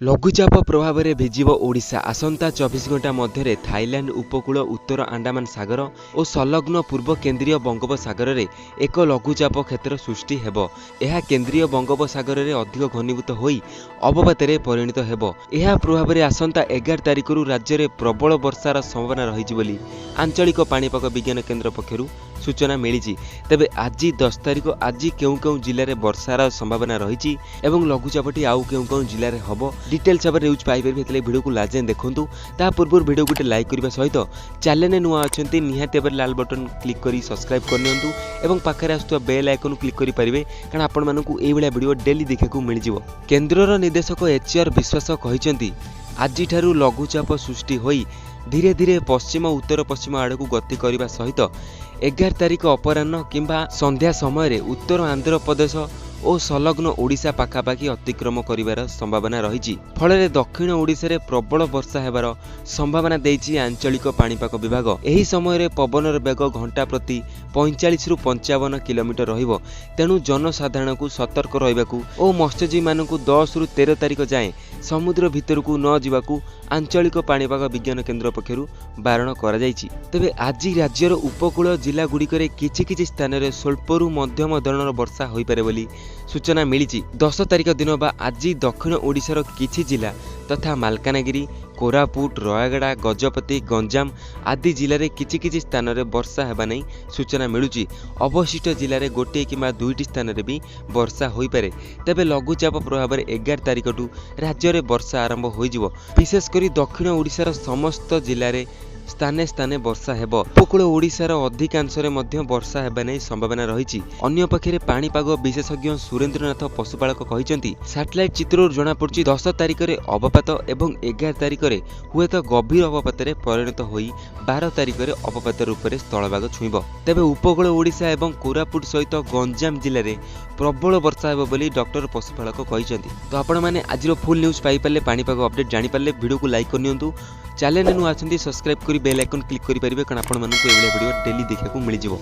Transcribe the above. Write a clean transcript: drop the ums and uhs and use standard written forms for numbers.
लघुचाप प्रभाव में भिजिब ओडिशा आसंता 24 घंटा मध्य थाईलैंड उपकूल उत्तर अंडमान सागर और संलग्न पूर्व केन्द्रीय बंगोपसागर में एक लघुचाप क्षेत्र सृष्टि हेब। यह केन्द्रीय बंगोपसागर में अधिक घनीभूत होई अवपात परिणत हेब। यह प्रभाव में आसंता 11 तारिख राज्य में प्रबल वर्षार संभावना रही बोली आंचलिक पाणीपाग विज्ञान केन्द्र पक्षर सूचना मिली। तेबे आज 10 तारिख आज केउ जिले में वर्षार संभावना रही एवं लघुचापटी आउ केउ जिले में हम डिटेल्स भाव न्यूज पाइपर भिडियो को लाजे देखूँ। ता पूर्व भिडियो गोटे लाइक करने सहित चैनल नुआ अच्छा निहाती लाल बटन क्लिक कर सब्सक्राइब करनी और पाखे आसुवा बेल आइकन क्लिक करेंगे कारण आपण मानू यह भिडियो डेली देखा मिल जाव। केन्द्रर निर्देशक HR विश्वास कहते आज लघुचाप सृष्टि होई धीरे धीरे पश्चिम उत्तर पश्चिम आड़ को गति करने सहित 11 तारिख अपराह्न किंबा संध्या समय उत्तर आंध्र प्रदेश और संलग्न ओडिशा पाखापाखि अतिक्रम करिवार संभावना रही। फल दक्षिण ओडिशा रे प्रबल वर्षा हेबार संभावना देइछि आंचलिक पाणीपाग विभाग। एही समय पवनर बेग घंटा प्रति 45 रु 55 किलोमीटर रहिबो। तेणु जनसाधारण को सतर्क रहिबाकू और मत्स्यजीवी मानकू 10 रु 13 तारिख जाए समुद्र भितर को न जिबाकू आंचलिक पाणीपाग विज्ञान केन्द्र पक्षरु बारण करा जाइछि। तबे आज राज्यर उपकूल जिला गुड़िकरे किछि स्थान रे स्वल्परु मध्यम धरणर वर्षा होई पारे बोली सूचना मिली। 10 तारिख दिन बा आज दक्षिण ओडिशार किछि जिला तथा मालकानगिरी कोरापुट रायगड़ा गजपति गंजाम आदि जिले में किछि स्थान रे वर्षा हेबा नै सूचना मिलुची। अवशिष्ट जिले में गोटे किंबा दुईटी स्थान रे भी वर्षा होई पारे। तबे लघुचाप प्रभाव में 11 तारिख टू राज्य में वर्षा आरंभ हो जिवो। विशेषकर दक्षिण ओडिशार समस्त जिले में स्थाने स्थाने वर्षा हेब। उपकूल ओडिशार अधिकांश वर्षा हेबा नै संभावना रही। अन्य पक्षे पाणीपाग विशेषज्ञ सुरेंद्रनाथ पशुपालक कहते सैटेलाइट चित्रु जना पड़ुछि 10 तारिख में अवपात एवं 11 तारिख में हुएत गभीर अवपात परिणत होई 12 तारिख में अवपात रूप में स्थलभाग छुईब। तेबे उपकूल ओडिशा एवं कोरापुट सहित गंजाम जिले में प्रबल वर्षा हेब बोली डॉक्टर पशुपालक कहते। तो आपण मैंने आज फुल न्यूज पाइपारे पाणीपाग अपडेट जानीपारे वीडियो को लाइक करनियंतु। चैनल नुआ सब्सक्राइब कर बेल आइकन क्लिक करेंगे कारण आपण मानू भिडियो डेली देखा मिल जाव।